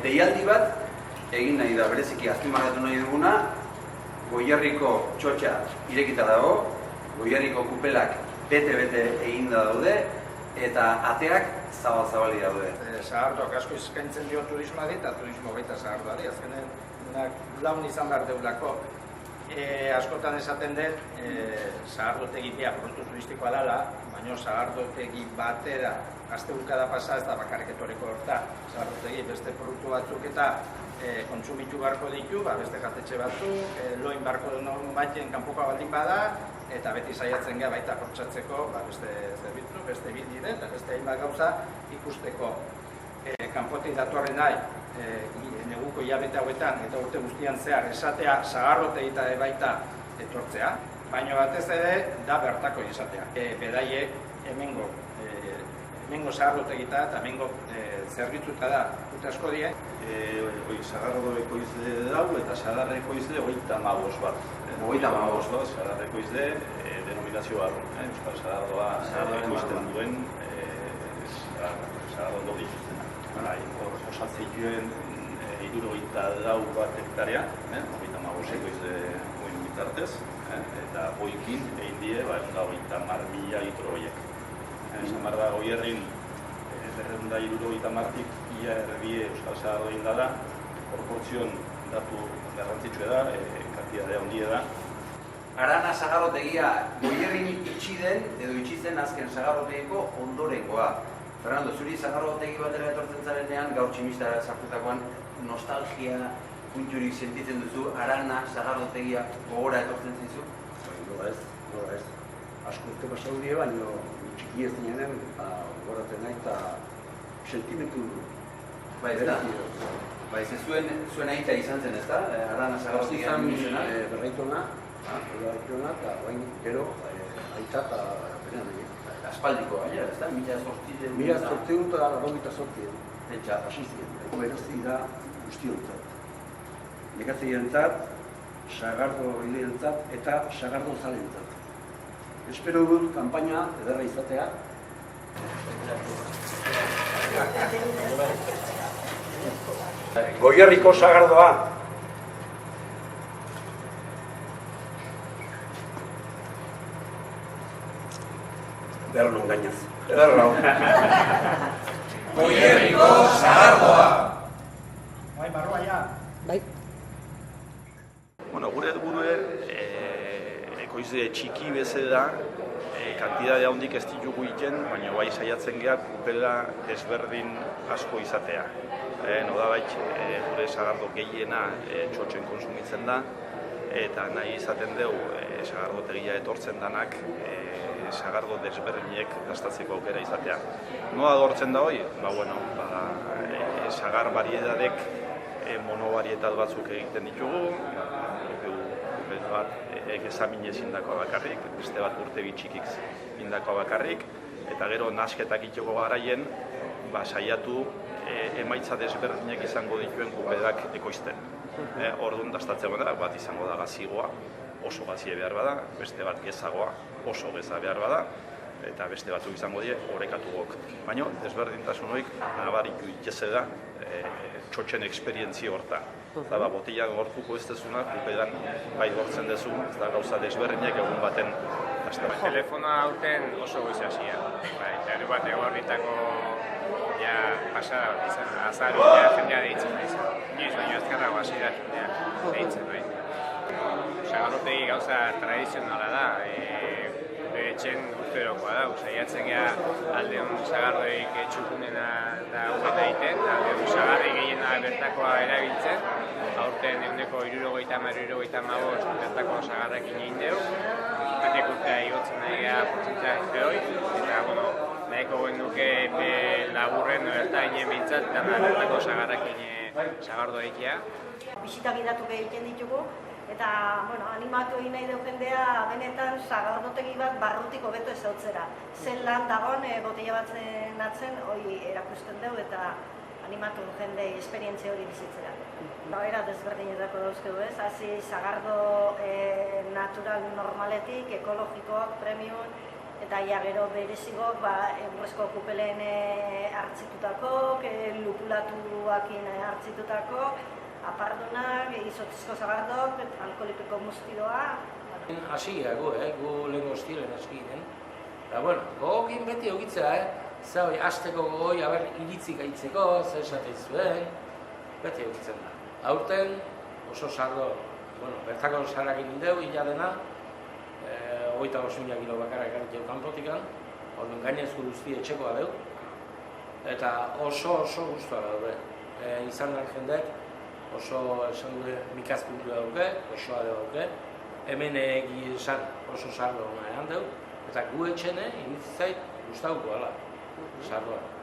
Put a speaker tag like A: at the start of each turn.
A: deialdi bat egin nahi da, bereziki azpimarratu nahi duguna, Goierriko txotxa irekita dago, Goierriko kupelak bete-bete eginda daude, eta ateak zabal-zabali daude.
B: Sagardoak asko eskaintzen dio turismoari eta turismo baita sagardoari, azkenean laun izan behar deulako. Askotan esaten dut, sagardotegi bia produktu turistikoa dela, baina sagardotegi batera asteburkada pasa ez da bakarrik etorriko horta. Sagardotegi beste produktu batzuk eta kontsumitu beharko ditu, beste jatetxe batzuk, loin beharko duen batzen kanpokoa baldin bada, eta beti saiatzen gara baita portsatzeko beste zerbitzu, beste bildide eta beste hainbat gauza ikusteko. Kanpotik datorren nahi, neguko hilabete hauetan eta urte guztian zehar esatea sagarrotegi eta baita etortzea, baina batez ere da bertako izatea. Bedaiek hemengo sagarrotegita eta hemengo zerbitzuta da urte asko die.
C: Sagardo ekoizle dau eta sagarra ekoizle 35 bat. 35 bat, sagarra ekoizle denominazio barru. Euskal sagardoa ekoizten duen sagardo dituzten. Osatzen duen 74 bat hektarea, 35 ekoizle goin bitartez, eta goikin egin die 130.000 litro horiek. Esan behar da Goierrin 270.000-tik ia erdi euskal sagardo egin dela, proportzion datu garrantzitsua da, kantidadea handia da.
A: Arana sagarrotegia Goierrin itxi den, edo itxi zen azken sagarrotegiko ondorengoa. Fernando, zuri sagarrotegi batera etortzen zarenean, gaur tximistara sartutakoan nostalgia punturik sentitzen duzu, Arana sagarrotegia gogora etortzen zizu?
D: Nola ez. Asko urte pasau die, baina txiki ez dienen, gogoratzen nahi eta sentimentu
A: Bai, ez da? Bai, ez zuen aita izan zen, ez da? Arana sagarrotegia izena?
D: Berraitona, eta bain gero aita eta berean nahi.
A: Aspaldiko gainera, ez da?
D: Mila zortzeun eta lagoita zortzeun.
A: Etxa.
D: Asizien. Berazti da guztiontzat. Nekazeientzat, sagardo hileentzat eta sagardo zalentzat. Espero dut kanpaina ederra izatea. Goierriko sagardoa. Ederra non gainaz. Ederra hau.
E: Goierriko sagardoa.
B: Bai, barroa ja.
F: Bai.
C: Gure helburue ekoizle txiki bezala kantidade handik ez ditugu egiten, baina bai saiatzen geha kupela ezberdin asko izatea. Nolabait gure sagardo gehiena txotxen konsumitzen da, eta nahi izaten dugu sagardotegia etortzen danak sagardo desberdinek gastatzeko aukera izatea. Nola lortzen da hori? Sagar variedadek monovarietat batzuk egiten ditugu, bat egezamin ezin dakoa bakarrik, beste bat urte bitxikik indakoa bakarrik, eta gero nasketak itxoko garaien, saiatu emaitza desberdinak izango dituen kupedak ekoizten. Orduan dastatzeko da, bat izango da gazigoa, oso gazie behar bada, beste bat gezagoa, oso geza behar bada, eta beste batzuk izango die orekatugok. Baina, desberdintasun horiek nabaritu itxeze da txotxen eksperientzia horta. Botila gortuko ez dezuna, kupedan bai gortzen dezu, ez da gauza desberdinak egun baten dazten.
G: Telefonoa aurten oso goizasia. Eta bat egorritako pasada bat izan. Azaru jendea deitzen da izan. Inoiz baino azkarrago hasi da jendea deitzen bai. Sagarrotegi gauza tradizionala da. Etxen urterokoa da, saiatzen geha aldeon sagardoik txukunena da huen egiten, aldeon sagarri gehiena bertakoa erabiltzen, aurten eguneko 60-65 bertako sagarrekin egin dugu, batek urtea igotzen nahi geha portzentzaje hori, eta nahiko guen duke laburren bertainen bintzat, eta bertako sagarrekin sagardo egitea.
H: Bisita gidatu egiten ditugu, eta animatu egin nahi dugu jendea benetan sagardotegi bat barrutik hobeto ezautzera. Zen lan dagoen botella batzen atzen hori erakusten dugu eta animatu jendei esperientzia hori bizitzera. Era desberdinetako dauzkegu ez, hasi sagardo natural normaletik, ekologikoak, premium, Eta ja gero berezigok, egurrezko kupeleen hartzitutako, lupulatuakin hartzitutako, apardunak, izotzizko zagardok, alkoholikeko muztidoa.
F: Hasi gu lehenko estilen hasi ginen. Eta, bueno, gogogin beti egitzea, zau, hasteko gogoi, iritzik aitzeko, zer esaten zuen, beti egitzen da. Aurten oso sardo, bertako sarrakin indeu, hila dena, 25.000 kilo bakarra ekarrik kanpotikan, orduan gainezko guzti etxekoa deu, eta oso guztua daude. Izan da jendek, oso esan dute mikazkultura dauke, osoa dauke, hemen esan oso sardo hona egan deu, eta gu etxene, inizitzait guztauko ala, sardoa.